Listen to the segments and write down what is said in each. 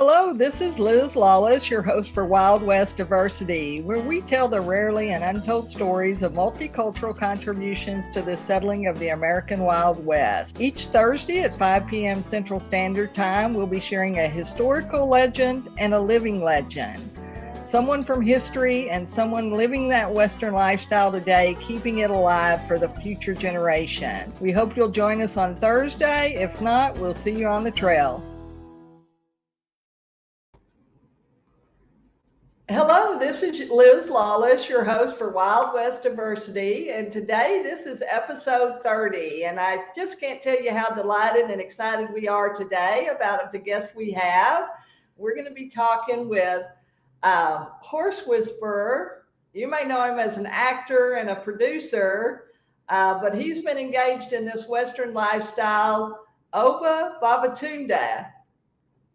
Hello, this is Liz Lawless, your host for Wild West Diversity, where we tell the rarely and untold stories of multicultural contributions to the settling of the American Wild West. Each Thursday at 5 p.m. Central Standard Time, we'll be sharing a historical legend and a living legend. Someone from history and someone living that Western lifestyle today, keeping it alive for the future generation. We hope you'll join us on Thursday. If not, we'll see you on the trail. Hello, this is Liz Lawless, your host for Wild West Diversity, and today this is episode 30, and I just can't tell you how delighted and excited we are today about the guest we have. We're going to be talking with horse whisperer. You may know him as an actor and a producer, but he's been engaged in this Western lifestyle. Obba Babatunde.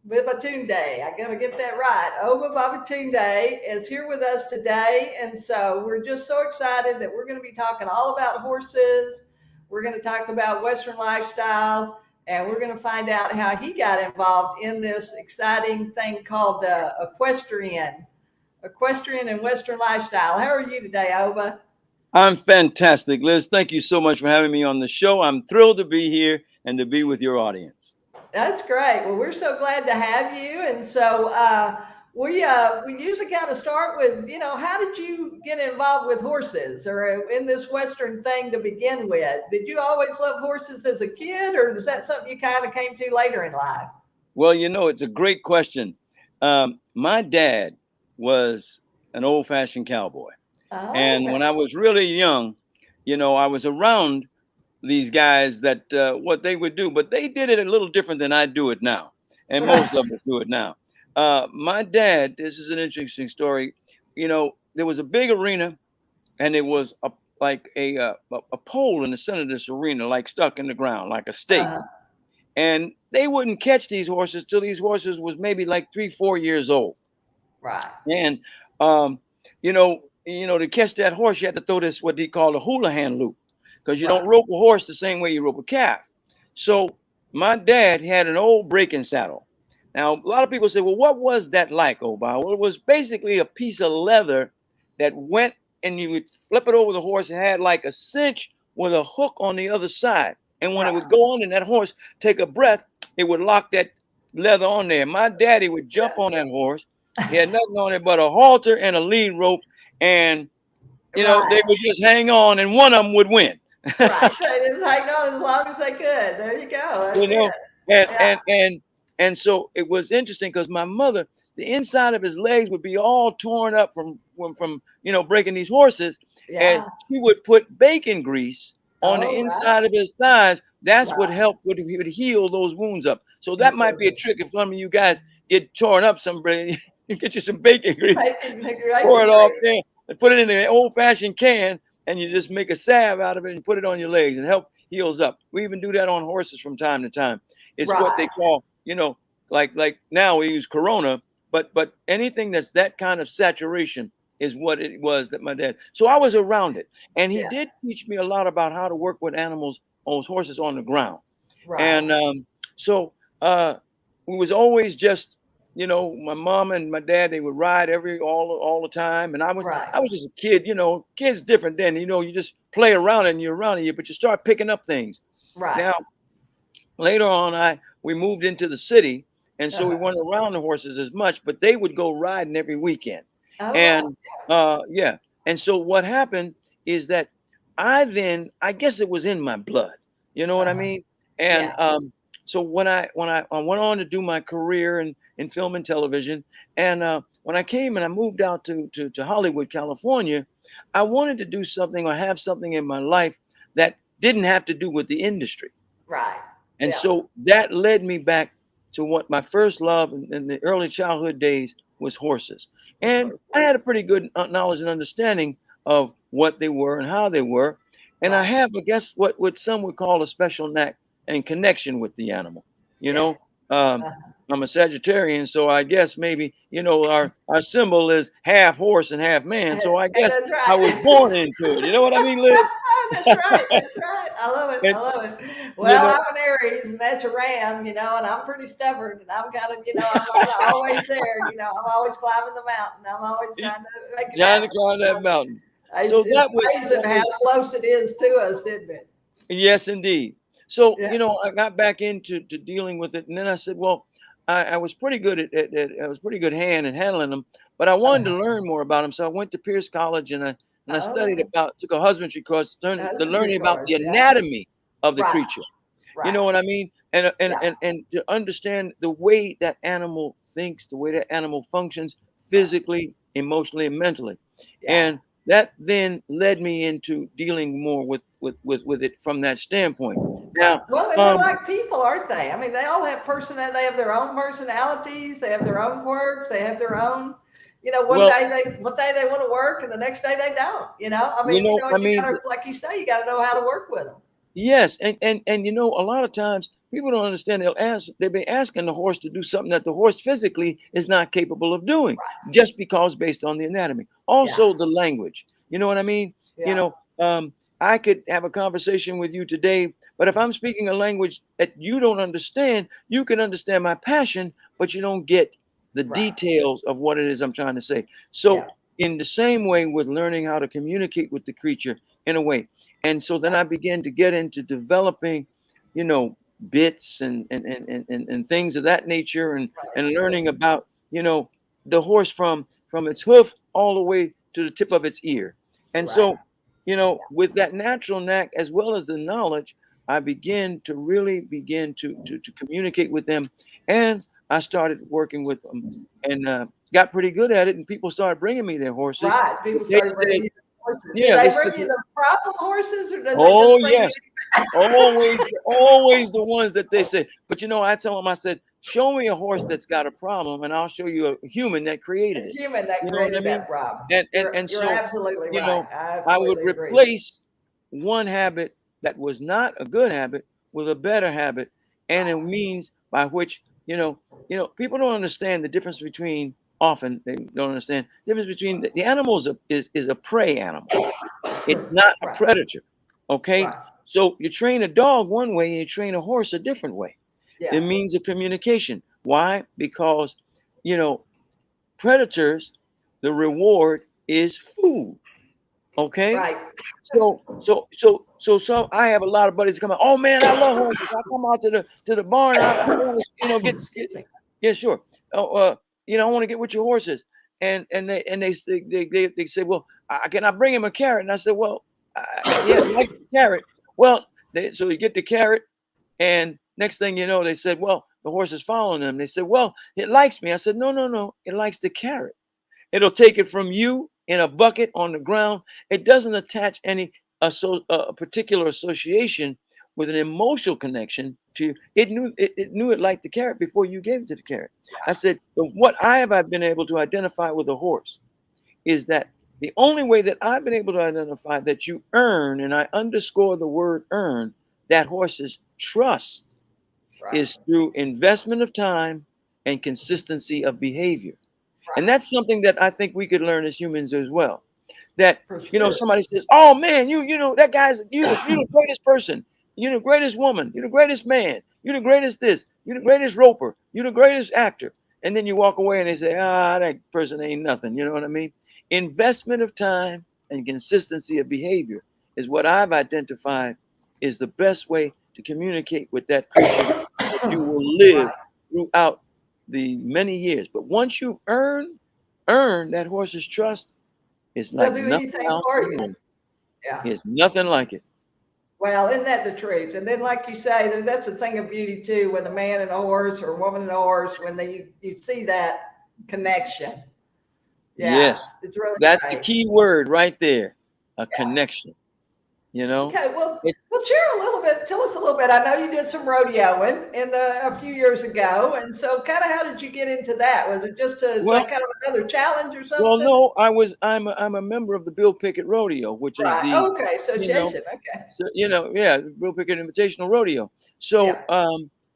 I gotta get that right. Obba Babatunde is here with us today, and so we're just so excited that we're going to be talking all about horses. We're going to talk about Western lifestyle, and we're going to find out how he got involved in this exciting thing called equestrian and Western lifestyle. How are you today, Obba? I'm fantastic, Liz. Thank you so much for having me on the show. I'm thrilled to be here and to be with your audience. That's great. Well, we're so glad to have you. And so we usually kind of start with, how did you get involved with horses or in this Western thing to begin with? Did you always love horses as a kid, or is that something you kind of came to later in life? Well, it's a great question. My dad was an old-fashioned cowboy. Oh, And okay. when I was really young, I was around these guys that what they would do, but they did it a little different than I do it now, and most of us do it now. My dad, this is an interesting story. There was a big arena, and it was like a pole in the center of this arena, like stuck in the ground, like a stake. Uh-huh. And they wouldn't catch these horses till these horses was maybe like 3-4 years old. Right. And to catch that horse, you had to throw this what they call a hula hand loop, because you Right. don't rope a horse the same way you rope a calf. So my dad had an old breaking saddle. Now, a lot of people say, well, what was that like, Obba? Well, it was basically a piece of leather that went and you would flip it over the horse and had like a cinch with a hook on the other side. And when it would go on and that horse take a breath, it would lock that leather on there. My daddy would jump on that horse. He had nothing on it but a halter and a lead rope. And, they would just hang on and one of them would win. Right. They just hang on as long as they could. There you go. That's it. And so it was interesting because my mother, the inside of his legs would be all torn up from breaking these horses. Yeah. And she would put bacon grease on the inside of his thighs. That's what helped would heal those wounds up. So that might be a trick if some of you guys get torn up. Somebody, you get you some bacon grease, pour it off there, and put it in an old-fashioned can. And you just make a salve out of it and put it on your legs and help heals up. We even do that on horses from time to time. It's what they call, like now we use Corona, but anything that's that kind of saturation is what it was that my dad. So I was around it, and he did teach me a lot about how to work with animals, horses on the ground. Right. And so we was always just. My mom and my dad, they would ride all the time. And I was just a kid, kids different then, you just play around and you're around it, but you start picking up things. Right. Now, later on, we moved into the city. And so we weren't around the horses as much, but they would go riding every weekend. Oh, And And so what happened is that I guess it was in my blood, you know what I mean? And so when I went on to do my career in film and television, and when I came and I moved out to Hollywood, California, I wanted to do something or have something in my life that didn't have to do with the industry. Right. And so that led me back to what my first love in the early childhood days was horses. And I had a pretty good knowledge and understanding of what they were and how they were. And I have, I guess, what some would call a special knack and connection with the animal. I'm a Sagittarius, so I guess maybe, our symbol is half horse and half man. So I guess I was born into it. You know what I mean, Liz? That's right. I love it. You Well, know, I'm an Aries, and that's a Ram, and I'm pretty stubborn, and I'm kind of, I'm like always there, I'm always climbing the mountain. I'm always trying to make it trying to happen. climb that mountain. It's, So it's that amazing how was close it is to us, isn't it? yes, indeed. So, Yeah. I got back into dealing with it, and then I said, well, I was pretty good I was pretty good hand at handling them, but I wanted to Uh-huh. learn more about them. So I went to Pierce College and I studied Oh, took a husbandry course, husbandry learning about course. the Yeah. anatomy of the Right. creature. You Right. know what I mean? And Yeah. to understand the way that animal thinks, the way that animal functions Right. physically, emotionally, and mentally. Yeah. And that then led me into dealing more with it from that standpoint. Right. Now, Well, and they're um, like people, aren't they? I mean, they all have They have their own personalities. They have their own quirks. They have their own. well, One day they want to work, and the next day they don't. I And you mean, gotta, like you say, you gotta know how to work with them. yes, and a lot of times people don't understand. They've been asking the horse to do something that the horse physically is not capable of doing, just because based on the anatomy. Yeah. Also, the language. You know what I mean? You Yeah. know, I could have a conversation with you today, but if I'm speaking a language that you don't understand, you can understand my passion, but you don't get the Right. details of what it is I'm trying to say. So, Yeah. in the same way with learning how to communicate with the creature in a way. And so then Right. I began to get into developing, bits and things of that nature, and Right. learning about, the horse from its hoof all the way to the tip of its ear. And Right. so, with that natural knack as well as the knowledge, I began to really begin to communicate with them, and I started working with them, and got pretty good at it. And people started bringing me their horses. Right. People They started bringing said, you the horses. Did yeah, they they said, bring you the problem horses, or did they oh just bring you? yes, always the ones that they say. But I told them, I said, show me a horse that's got a problem, and I'll show you a human that created A it. human that You know what I created mean? that problem. And You're so, absolutely you right. know, I I would absolutely agree. replace one habit that was not a good habit with a better habit, and it means by which, people don't understand the difference between, often they don't understand the difference between the animal is a prey animal. It's not a Right. predator. Okay. Right. So you train a dog one way and you train a horse a different way. The Yeah. means of communication. Why? Because, you know, predators, the reward is food. Okay. Right. So I have a lot of buddies that come out. Oh man, I love horses. I come out to the barn. I want to, get Excuse me. yeah, sure. Oh, I want to get with your horses. And they say they say, well, can I bring him a carrot? And I said, well, yeah, he likes the carrot. Well, so you get the carrot, and next thing you know, they said, well, the horse is following them. They said, well, it likes me. I said, no, no, no, it likes the carrot. It'll take it from you in a bucket on the ground. It doesn't attach any a particular association with an emotional connection to you. It knew it liked the carrot before you gave it to the carrot. I said, but what I've been able to identify with a horse is that the only way that I've been able to identify that you earn, and I underscore the word earn, that horse's trust Right. is through investment of time and consistency of behavior. And Right. that's something that I think we could learn as humans as well. That, For sure. somebody says, "Oh man, that guy's you the greatest person, you're the greatest woman, you're the greatest man, you're the greatest this, you're the greatest roper, you're the greatest actor." And then you walk away and they say, that person ain't nothing. You know what I mean? Investment of time and consistency of behavior is what I've identified is the best way to communicate with that creature that you will Right. live throughout the many years. But once you earn that horse's trust, it's They'll like do nothing anything else for in the you. world. Yeah. It's nothing like it. Well, isn't that the truth? And then, like you say, that's the thing of beauty too. When a man and a horse, or a woman and a horse, when you see that connection, yeah, Yes, it's really that's the great. key word right there. A Yeah. connection. You know, Okay, well, it's share a little bit. Tell us a little bit. I know you did some rodeoing a few years ago, and so kind of how did you get into that? Was it just is well, that kind of another challenge or well, something? no, I'm a member of the Bill Pickett Rodeo, which is Right. the, Okay. you know, Association. Okay. yeah, the Bill Pickett Invitational Rodeo. Yeah.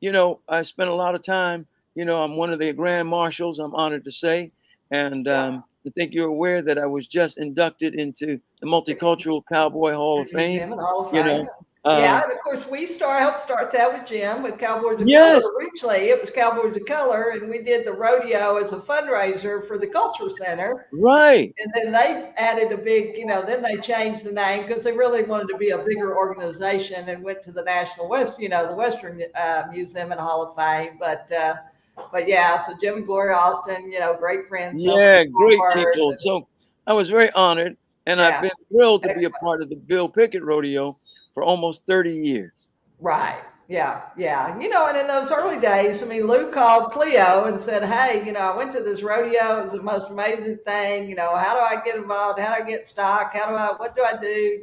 So, I spent a lot of time. I'm one of the grand marshals. I'm honored to say, and Yeah. I think you're aware that I was just inducted into the The Multicultural Cowboy Hall of Fame. Museum and Hall of You Fame. know, Yeah, and of course helped start that with Jim with Cowboys of Color. Yes, Originally, it was Cowboys of Color, and we did the rodeo as a fundraiser for the Culture Center. right. And then they added a big, then they changed the name because they really wanted to be a bigger organization and went to the National West, the Western Museum and Hall of Fame. But yeah, so Jim and Gloria Austin, great friends, helped Yeah, great support. people. So I was very honored, and I've Yeah, been thrilled to be a excellent. part of the Bill Pickett Rodeo for almost 30 years. Right. Yeah. Yeah. And in those early days, I mean, Lou called Cleo and said, "Hey, I went to this rodeo. It was the most amazing thing. How do I get involved? How do I get stock? What do I do?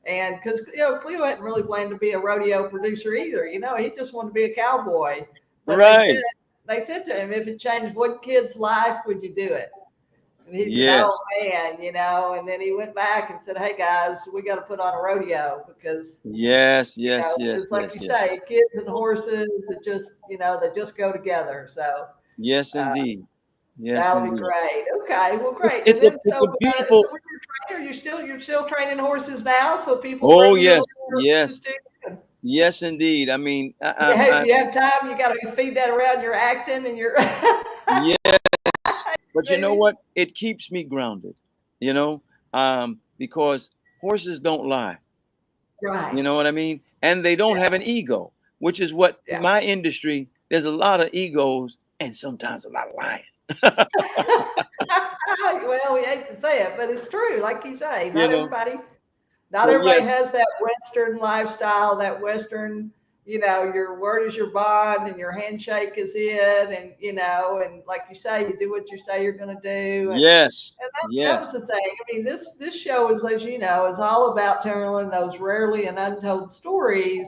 And because, Cleo hadn't really planned to be a rodeo producer either. He just wanted to be a cowboy. But Right. they said to him, if it changed one kid's life, would you do it? And he said, "Oh Yes. man, And then he went back and said, "Hey guys, we got to put on a rodeo because Yes, yes, yes, just like yes, you yes. say, kids and horses, they just go together. So Yes, uh, indeed. Yes, that'll be indeed. great. Okay, well, It's great. And it's a then it's a so beautiful. when you're trainer, you're still training horses now, so people Oh bring yes, their horses yes, to you. yes, indeed. I mean, If you have time, you got to feed that around your acting and your yes, but you know maybe. what? It keeps me grounded. You know, because horses don't lie. Right. You know what I mean? And they don't have Yeah. an ego, which is what in Yeah. my industry, there's a lot of egos and sometimes a lot of lying. Well, we hate to say it, but it's true. Like you say, You know. not So everybody yes, has that Western lifestyle, that Western, your word is your bond and your handshake is it. And like you say, you do what you say you're going to do. yes, And that was yes, the thing. I mean, this show is, as you know, is all about telling those rarely and untold stories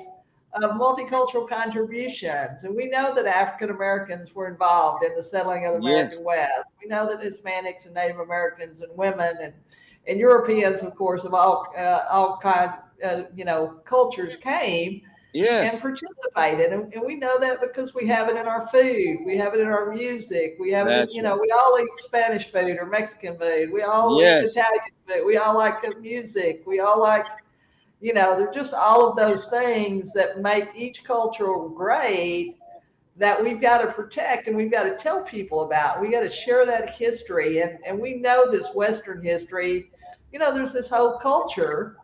of multicultural contributions. And we know that African Americans were involved in the settling of the American yes, West. We know that Hispanics and Native Americans and women and Europeans, of course, of all kind, cultures came and yes. participated. And we know that because we have it in our food, we have it in our music, we have it in, That's right. we all eat Spanish food or Mexican food, we all eat Yes, Italian food, we all like good music, we all like, they're just all of those things that make each culture great that we've got to protect and we've got to tell people about. We got to share that history. And we know this Western history, there's this whole culture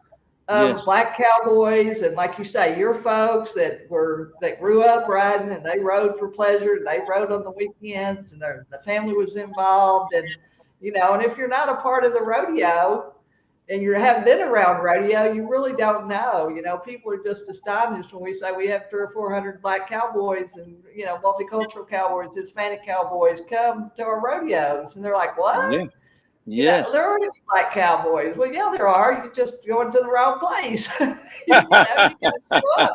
of yes, black cowboys and like you say, your folks that grew up riding and they rode for pleasure and they rode on the weekends and the family was involved and if you're not a part of the rodeo and you haven't been around rodeo, you really don't know. People are just astonished when we say we have 300 or 400 black cowboys and multicultural cowboys, Hispanic cowboys come to our rodeos, and they're like, "What? yeah, yes. There aren't any black cowboys." Well, yeah, there are. You just going to the wrong place. You got to show up.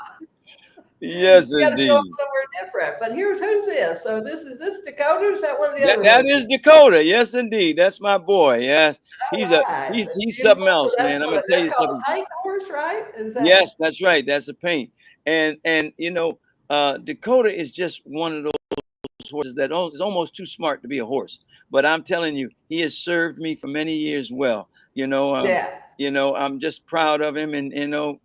Yes, You got to show up indeed. somewhere different. But who's this? So this Dakota? Or is that one of the That other that is horses? Dakota. Yes, indeed. That's my boy. Yes, All he's a right, that's he's something beautiful. So else, man. I'm gonna tell that's you called something. a paint horse, right? Is that Yes, that's right. That's a paint. And Dakota is just one of those horses that is almost too smart to be a horse. But I'm telling you, he has served me for many years well. yeah? I'm just proud of him, and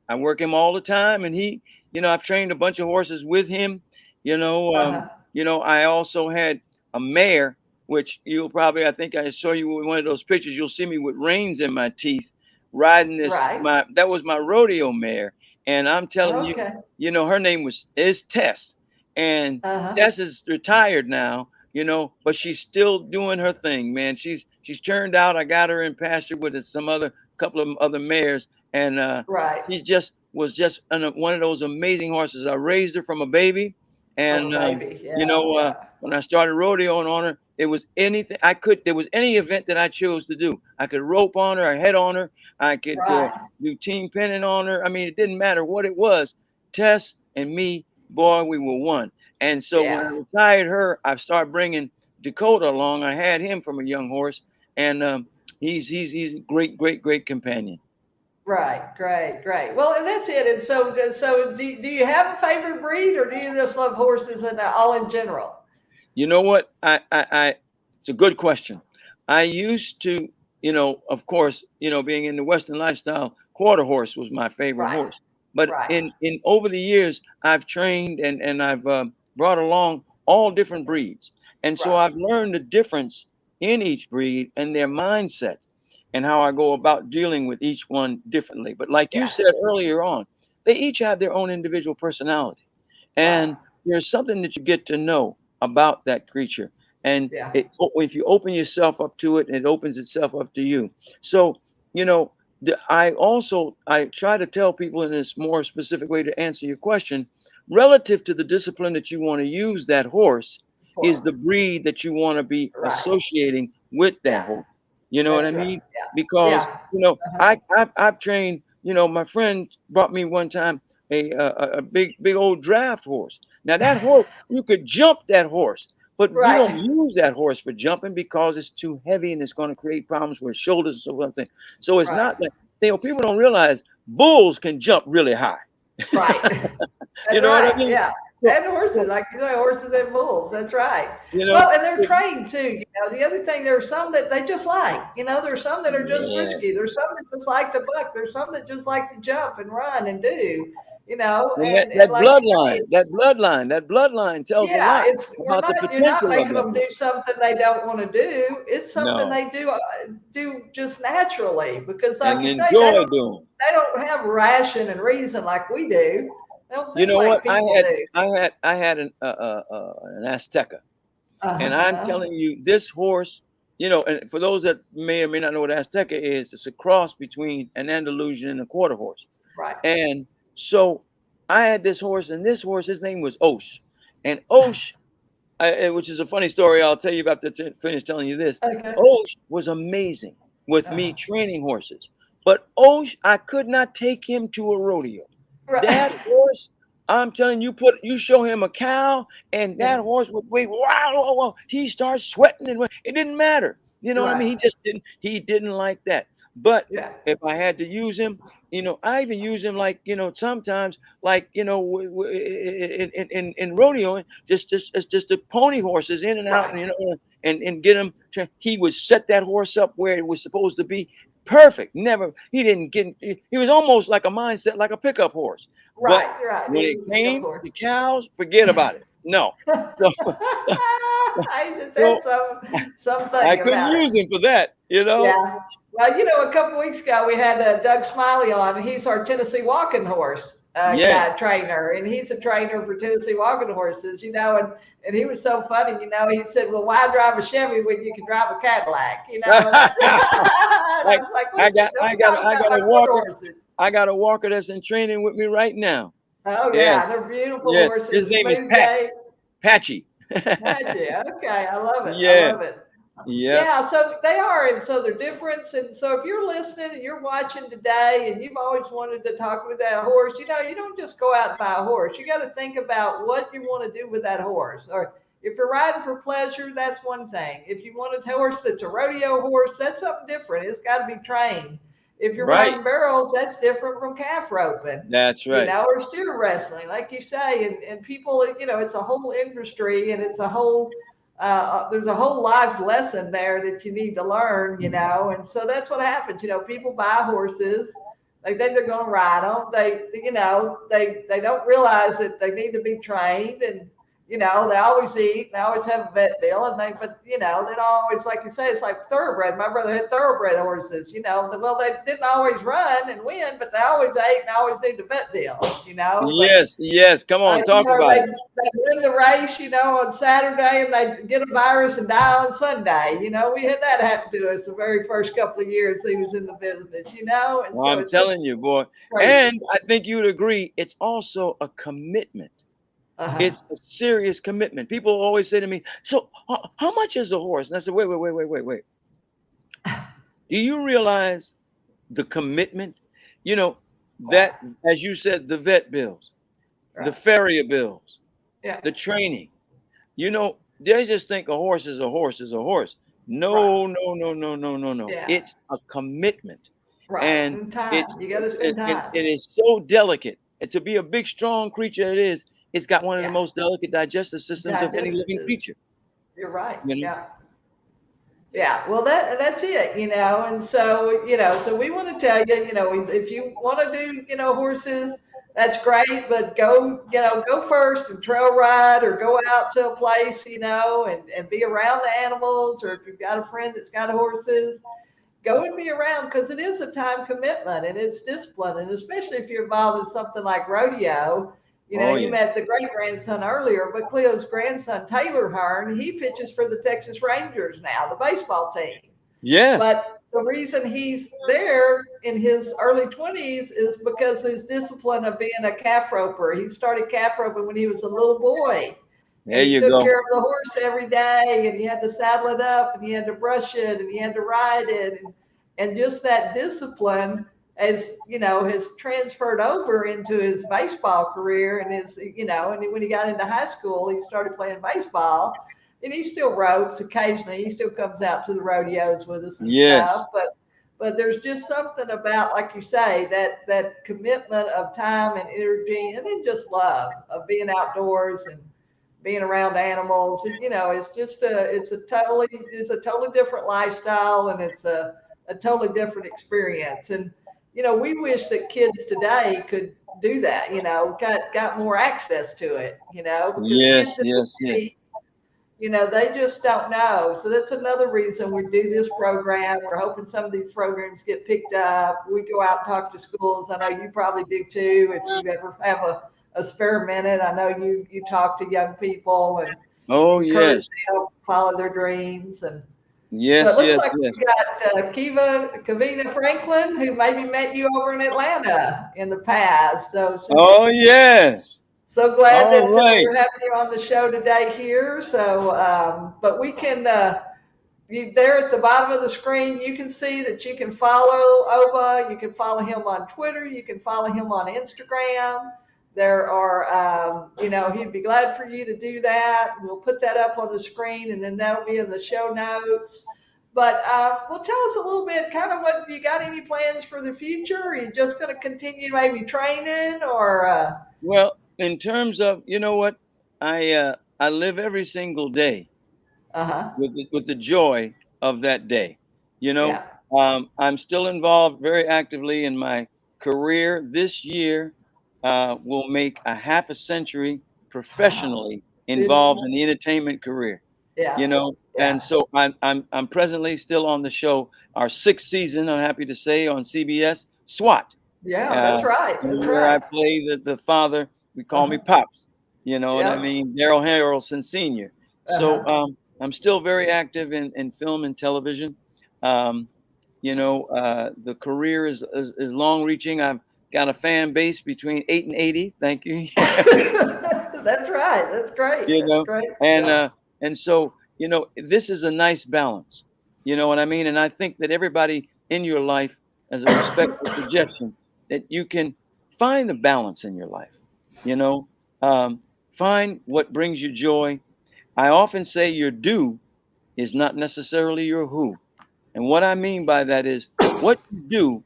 I work him all the time, and I've trained a bunch of horses with him. You know, Uh um, huh. I also had a mare, which you'll probably, I think I saw you with one of those pictures. You'll see me with reins in my teeth, riding this. Right. That was my rodeo mare, and I'm telling you, Okay. her name is Tess, and Uh huh. Tess is retired now, but she's still doing her thing, man. She's turned out. I got her in pasture with some other couple of other mares, and Right. she's just one of those amazing horses. I raised her from a baby, From a and baby. Yeah. Yeah. when I started rodeoing on her, it was anything I could. There was any event that I chose to do. I could rope on her, I head on her, I could Right. do team pinning on her. I mean, it didn't matter what it was. Tess and me, boy, we were one. And so when I Yeah. retired her, I started bringing Dakota along. I had him from a young horse, and he's a great, great, great companion. Right. Great. Great. Well, and that's it. And so do you have a favorite breed, or do you just love horses and all in general? You know what? It's a good question. I used to, of course, being in the Western lifestyle, quarter horse was my favorite Right. horse. But Right. in over the years, I've trained and I've brought along all different breeds, and so Right. I've learned the difference in each breed and their mindset, and how I go about dealing with each one differently. But like you Yeah. said earlier on, they each have their own individual personality, Right. and there's something that you get to know about that creature. And Yeah. if you open yourself up to it, it opens itself up to you. So, you know, I try to tell people in this more specific way to answer your question, relative to the discipline that you want to use that horse is For. the breed that you want to be Right. associating with that Yeah. horse. You know what I That's right. mean? Yeah. Because Yeah. Uh-huh. I've trained. My friend brought me one time a big old draft horse. Now that horse, you could jump that horse, but you don't Right. use that horse for jumping because it's too heavy and it's going to create problems for his shoulders and so forth. So it's Right. not like people don't realize bulls can jump really high. Right. You That's know what I right. mean? Yeah. So, And horses, so like you say, horses and bulls. That's right. you know, Well, and they're so- trained too. The other thing, there are some that they just like. There's some that are just frisky. yes. There's some that just like to buck. There's some that just like to jump and run and do. And And like you say, that bloodline tells a yeah, lot it's we're about the not you're not potential of making that them horse. do something they don't want to do. It's something No, they do just naturally because, like and you say, enjoy doing. they don't have ration and reason like we do. They don't You think know like what? people do. I had an Azteca, and I'm Uh-huh. telling you, this horse. And for those that may or may not know what Azteca is, it's a cross between an Andalusian and a quarter horse. Right. And so I had this horse, and this horse, his name was Osh. And Osh, which is a funny story, I'll tell you about to finish telling you this. Okay. Osh was amazing with me Uh-huh. training horses. But Osh, I could not take him to a rodeo. That Right. horse, I'm telling you, you show him a cow, and Yeah. that horse would wait. Wow, wow, wow. He starts sweating, and it didn't matter. You know what I mean? Right. He just didn't. He didn't like that. But Yeah. if I had to use him, I even use him like sometimes like in rodeoing, just the pony horses in and out, Right. and get him. He would set that horse up where it was supposed to be. Perfect. Never. He didn't get. He was almost like a mindset, like a pickup horse. But Right. You're right. when He it was a good came horse. to cows, forget about it. No. So, I just had so I something couldn't about it. use him for that. Yeah. Well, a couple weeks ago we had Doug Smiley on, and he's our Tennessee walking horse Yeah. trainer, and he's a trainer for Tennessee walking horses, and he was so funny, he said, "Well, why drive a Chevy when you can drive a Cadillac?" And I was like, I "Listen, got don't I be got talking I about got my a quarter walker. horses." I got a walker that's in training with me right now. Oh yeah, Yes. they're beautiful Yes. His horses, name is smooth gait. Patchy. Gotcha. Okay, I love it. I Yeah. love it. Yeah. Yeah, so they are, and so they're different. And so if you're listening and you're watching today and you've always wanted to talk with that horse, you don't just go out and buy a horse. You got to think about what you want to do with that horse. Or if you're riding for pleasure, that's one thing. If you want a horse that's a rodeo horse, that's something different. It's got to be trained. If you're Right. riding barrels, that's different from calf roping, That's right. or steer wrestling, like you say. And people, it's a whole industry, and it's a whole there's a whole life lesson there that you need to learn, and so that's what happens. People buy horses, they think they're going to ride them. They don't realize that they need to be trained, and they always eat, they always have a vet bill, but they don't always, like you say, it's like thoroughbred. My brother had thoroughbred horses, well, they didn't always run and win, but they always ate and always need a vet bill, but Yes. Come on, talk about it. they win the race, on Saturday, and they get a virus and die on Sunday. We had that happen to us the very first couple of years he was in the business, and Well, so I'm it's telling just you, boy. crazy. And I think you would agree, it's also a commitment. Uh-huh. It's a serious commitment. People always say to me, "So, how much is a horse?" And I said, "Wait. Do you realize the commitment? That, as you said, the vet bills, the Right. farrier bills, Yeah. the training. They just think a horse is a horse is a horse. Right. No. Yeah. It's a commitment, Right. and And time. You got to spend time. it is so delicate. And to be a big, strong creature, it's got one of the Yeah. most delicate digestive systems of any living Digestive. creature. You're right. You know, Yeah. Yeah, well, that's it, and so, so we want to tell you, if you want to do, horses, that's great, but go first and trail ride or go out to a place, and be around the animals, or if you've got a friend that's got horses, go and be around because it is a time commitment and it's discipline. And especially if you're involved in something like rodeo, Oh you yeah. met the great grandson earlier, but Cleo's grandson, Taylor Hearn, he pitches for the Texas Rangers now, the baseball team. Yes. But the reason he's there in his early 20s is because his discipline of being a calf roper. He started calf roping when he was a little boy. And There he you took go. care of the horse every day, and he had to saddle it up, and he had to brush it, and he had to ride it, and just that discipline has transferred over into his baseball career, and and when he got into high school, he started playing baseball, and he still ropes occasionally. He still comes out to the rodeos with us and stuff, Yes. but there's just something about, like you say, that commitment of time and energy, and then just love of being outdoors and being around animals. And, it's just it's a totally different lifestyle, and it's a totally different experience. And, we wish that kids today could do that, got more access to it, because Yes. kids in the Yes. Yes. city, they just don't know. So that's another reason we do this program. We're hoping some of these programs get picked up. We go out and talk to schools. I know you probably do too. If you ever have a spare minute, I know you talk to young people and Oh encourage yes. them to follow their dreams. And so it Yes. looks Yes. like Yes. we got Kavina Franklin, who maybe met you over in Atlanta in the past. Oh yes. So glad All that right. we're having you on the show today here. So, but we can, there at the bottom of the screen, you can see that you can follow Obba. You can follow him on Twitter. You can follow him on Instagram. There are, he'd be glad for you to do that. We'll put that up on the screen, and then that'll be in the show notes. But well, tell us a little bit, kind of what you got any plans for the future? Are you just going to continue maybe training or? Well, in terms of, you know what, I live every single day Uh-huh. with the joy of that day. You know, Yeah. I'm still involved very actively in my career. This year will make a half a century Wow. professionally Goodness. involved in the entertainment career. You Yeah. know, and Yeah. so I'm presently still on the show, our sixth season. I'm happy to say on CBS SWAT, Yeah, that's right. That's where I right. play the father. We call me Uh-huh. Pops. You know what I Yeah. mean? Daryl Harrelson Sr. So Uh-huh. I'm still very active in film and television. Um, the career is long reaching. I've got a fan base between 8 and 80. Thank you. That's right. That's great. you That's know, great. and Yeah. uh, and so this is a nice balance. You know what I mean? And I think that everybody in your life, as a respectful suggestion, that you can find the balance in your life. You know, um, find what brings you joy. I often say your do is not necessarily your who. And what I mean by that is what you do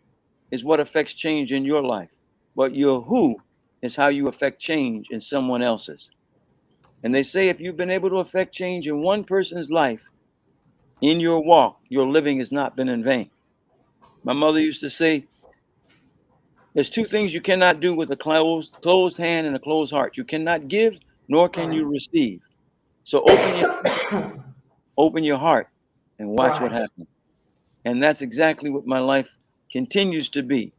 is what affects change in your life. But your who is how you affect change in someone else's. And they say if you've been able to affect change in one person's life in your walk, your living has not been in vain. My mother used to say, there's two things you cannot do with a closed hand and a closed heart. You cannot give, nor can you receive. So open your heart and watch what Right. happens. And that's exactly what my life continues to be.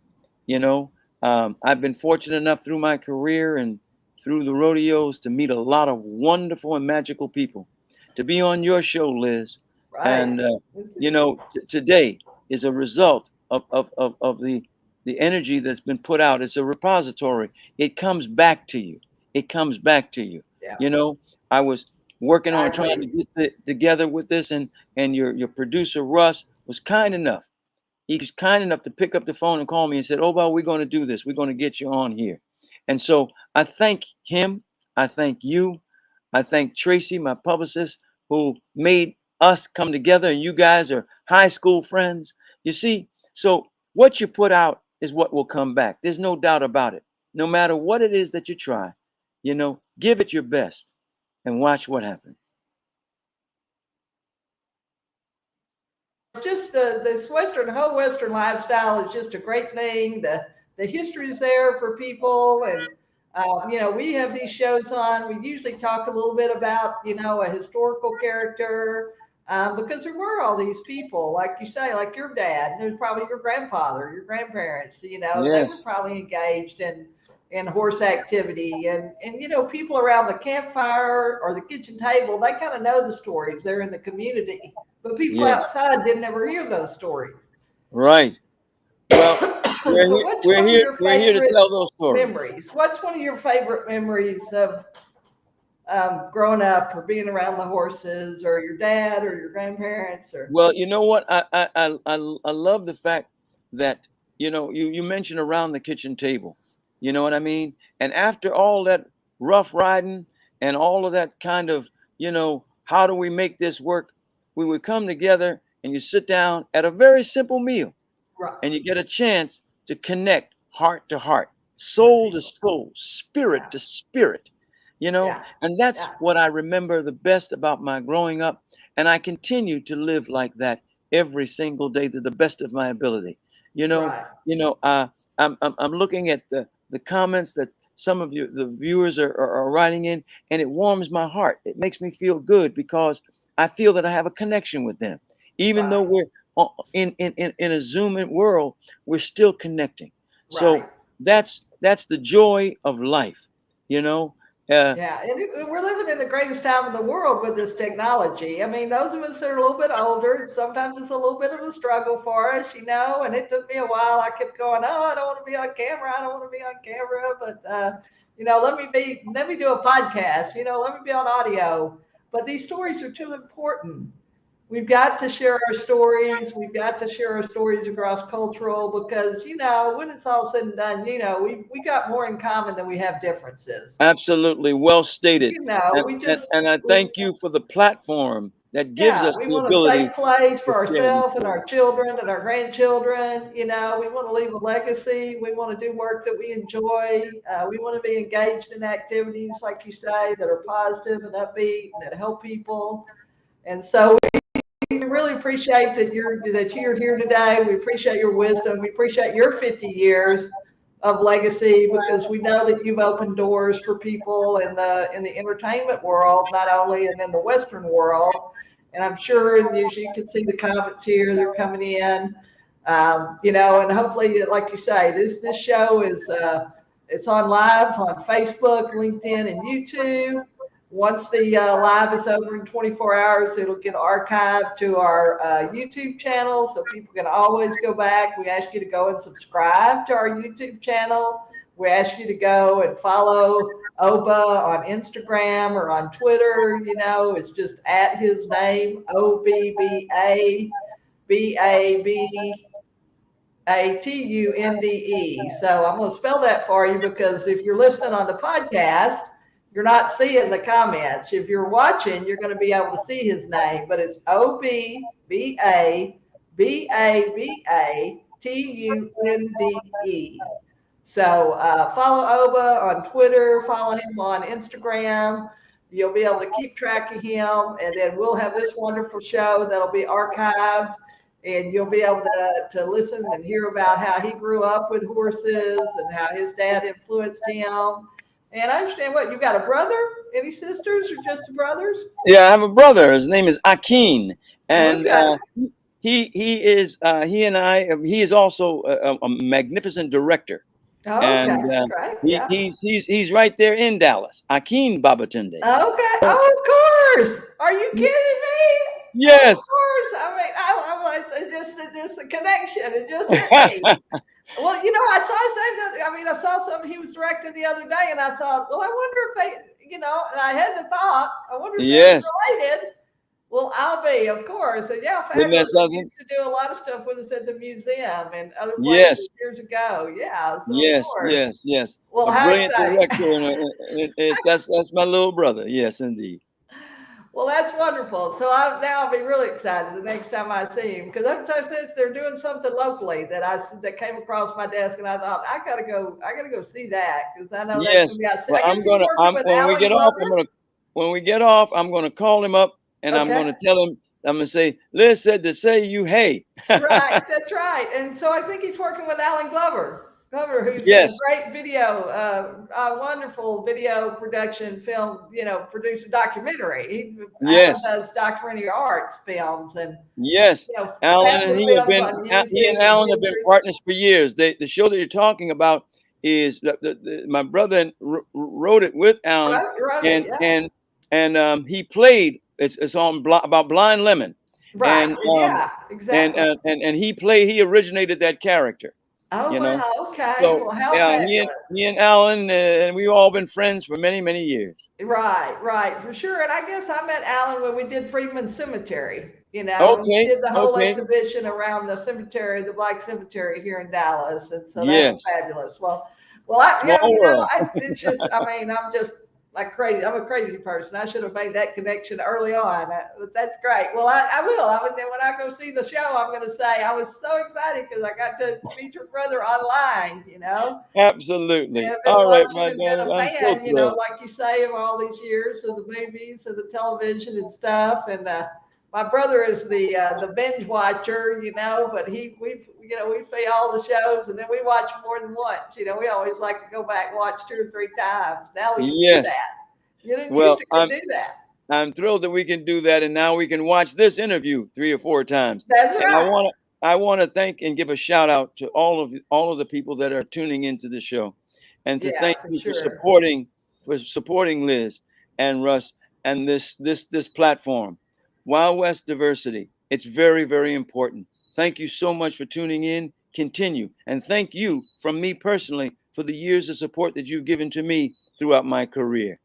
You know, I've been fortunate enough through my career and through the rodeos to meet a lot of wonderful and magical people. To be on your show, Liz, Right. and today is a result of the energy that's been put out. It's a repository. It comes back to you. It comes back to you. Yeah. You know, I was working I on trying to agree. get together with this, and your producer Russ was kind enough. He was kind enough to pick up the phone and call me and said, "Oh, well, we're going to do this. We're going to get you on here." And so I thank him. I thank you. I thank Tracy, my publicist, who made us come together. And you guys are high school friends. You see, so what you put out is what will come back. There's no doubt about it. No matter what it is that you try, give it your best and watch what happens. just this whole Western lifestyle is just a great thing. The history is there for people, and we have these shows on. We usually talk a little bit about a historical character. Because there were all these people, like you say, like your dad, and there's probably your grandfather, your grandparents, they were Yes. probably engaged in horse activity, and people around the campfire or the kitchen table, they kind of know the stories. They're in the community, but people Yes. outside didn't ever hear those stories. Right. Well, So what's we're one of here. your We're here to favorite tell those stories. memories? What's one of your favorite memories of growing up or being around the horses, or your dad or your grandparents? Or Well, you know what? I love the fact that you mentioned around the kitchen table. You know what I mean? And after all that rough riding and all of that kind of how do we make this work? We would come together and you sit down at a very simple meal, right, and you get a chance to connect heart to heart, soul to soul, spirit yeah, to spirit, yeah, and that's yeah, what I remember the best about my growing up. And I continue to live like that every single day to the best of my ability. You know, right. I'm looking at the comments that some of you, the viewers, are writing in, and it warms my heart. It makes me feel good because I feel that I have a connection with them, even though Right, we're in a Zoom in world, we're still connecting. right. So that's the joy of life, you know. Uh, Yeah, and we're living in the greatest time in the world with this technology. I mean, those of us that are a little bit older, sometimes it's a little bit of a struggle for us, and it took me a while. I kept going, oh, I don't want to be on camera. I don't want to be on camera, but let me do a podcast. Let me be on audio. But these stories are too important. We've got to share our stories. We've got to share our stories across cultural, because when it's all said and done, we got more in common than we have differences. Absolutely, well stated. And, We and, just and I thank you for the platform that gives yeah, us we the want a ability safe place to for share these ourselves and stories. our children and our grandchildren. We want to leave a legacy. We want to do work that we enjoy. We want to be engaged in activities, like you say, that are positive and upbeat and that help people. And so we really appreciate that you're here today. We appreciate your wisdom. We appreciate your 50 years of legacy, because we know that you've opened doors for people in the entertainment world, not only and in the Western world. And I'm sure, and as you can see the comments here, they're coming in. And hopefully, like you say, this show is it's on live on Facebook, LinkedIn, and YouTube. Once the live is over in 24 hours, it'll get archived to our YouTube channel, so people can always go back. We ask you to go and subscribe to our YouTube channel. We ask you to go and follow Obba on Instagram or on Twitter. It's just at his name, Obbabatunde. So I'm going to spell that for you, because if you're listening on the podcast, you're not seeing the comments. If you're watching, you're going to be able to see his name, but it's Obbabatunde. So follow Oba on Twitter, follow him on Instagram. You'll be able to keep track of him, and then we'll have this wonderful show that'll be archived, and you'll be able to listen and hear about how he grew up with horses and how his dad influenced him. And I understand, what, you got a brother? Any sisters, or just brothers? Yeah, I have a brother. His name is Akin, and Okay. he and I. He is also a magnificent director, Okay. and Great. Yeah. he's right there in Dallas. Akin Babatunde. Okay. Oh, of course. Are you kidding me? Of Yes. course. I mean, I'm like, it's just a connection. It just hit me. Well, I saw his name. I saw something he was directing the other day, and I thought, well, I wonder if and I had the thought, I wonder if they're Yes. related. Well, I'll be, of course. And yeah, Isn't that fabulous. He something? used to do a lot of stuff with us at the museum and other Yes. places years ago. Yeah. So, of Yes. course. Yes. Yes. Well, A how brilliant exciting. director, and that's my little brother. Yes, indeed. Well, that's wonderful. So now I'll be really excited the next time I see him, because sometimes they're doing something locally that came across my desk, and I thought, I gotta go see that, because I know that's gonna Yes. be out. Well, I guess he's working with when we Alan get off, Glover. when we get off, I'm gonna call him up, and I'm Okay. gonna tell him I'm gonna say, Liz said to say you hey. Right, that's right. And so I think he's working with Alan Glover. Glover, who's a Yes, great video, a wonderful video production film, producer documentary. Alan yes, does documentary arts films and, yes. Alan and fabulous he have films been on he music and and Alan have been history. partners for years. The show that you're talking about is my brother wrote it with Alan, Wrote it, and yeah. he played. It's on about Blind Lemon, Right, and yeah, exactly. he originated that character. Oh, You know, wow, okay. so Well, how yeah, fabulous. he and Alan, and we've all been friends for many, many years. Right, right, for sure. And I guess I met Alan when we did Freedman Cemetery. We Okay, did the whole okay, exhibition around the cemetery, the Black Cemetery here in Dallas, and so that was yes, fabulous. Well, small world. it's just, I mean, I'm just like crazy. I'm a crazy person. I should have made that connection early on. But that's great. Well, I will. When I go see the show, I'm going to say I was so excited because I got to meet your brother online. Absolutely. I've been All right, watching my and been darling. a I'm so fan, thrilled. like you say, of all these years of the movies and the television and stuff. And my brother is the binge watcher, but we see all the shows and then we watch more than once. We always like to go back and watch 2 or 3 times. Now we can do Yes. that. You didn't used Well, to could do that. I'm thrilled that we can do that, and now we can watch this interview 3 or 4 times. That's And right. I want to thank and give a shout out to all of the people that are tuning into the show, and to Yeah, thank for you for sure. supporting Liz and Russ and this platform, Wild West Diversity. It's very, very important. Thank you so much for tuning in. Continue, and thank you from me personally for the years of support that you've given to me throughout my career.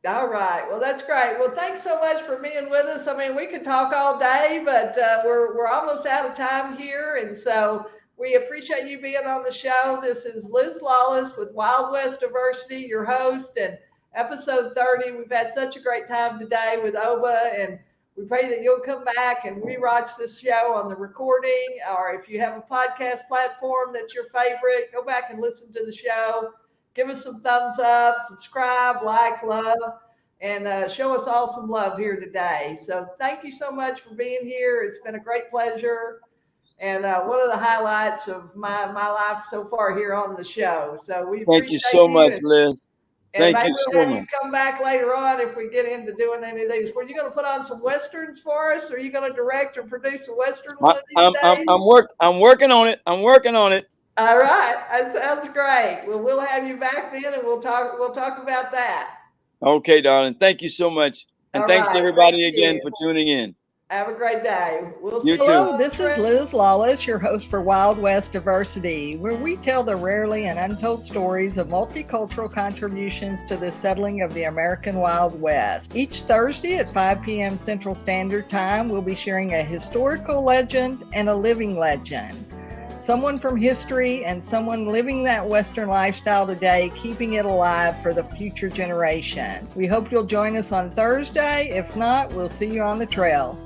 All right. Well, that's great. Well, thanks so much for being with us. I mean, we could talk all day, but we're almost out of time here, and so we appreciate you being on the show. This is Liz Lawless with Wild West Diversity, your host, and episode 30. We've had such a great time today with Obba, and we pray that you'll come back and rewatch this show on the recording, or if you have a podcast platform that's your favorite, go back and listen to the show. Give us some thumbs up, subscribe, like, love, and show us all some love here today. So thank you so much for being here. It's been a great pleasure and one of the highlights of my life so far here on the show. So we Thank you appreciate so you. much, Liz. And Thank maybe you we'll so have much. you come back later on if we get into doing any of these. Were you going to put on some Westerns for us? Or are you going to direct or produce a Western one of these days? I'm working on it. I'm working on it. All right, that sounds great. Well, we'll have you back then, and we'll talk about that. Okay, darling. Thank you so much, and thanks to everybody again for tuning in. Have a great day. We'll see You you. too. Hello, this is Liz Lawless, your host for Wild West Diversity, where we tell the rarely and untold stories of multicultural contributions to the settling of the American Wild West. Each Thursday at 5 p.m. Central Standard Time, we'll be sharing a historical legend and a living legend. Someone from history and someone living that Western lifestyle today, keeping it alive for the future generation. We hope you'll join us on Thursday. If not, we'll see you on the trail.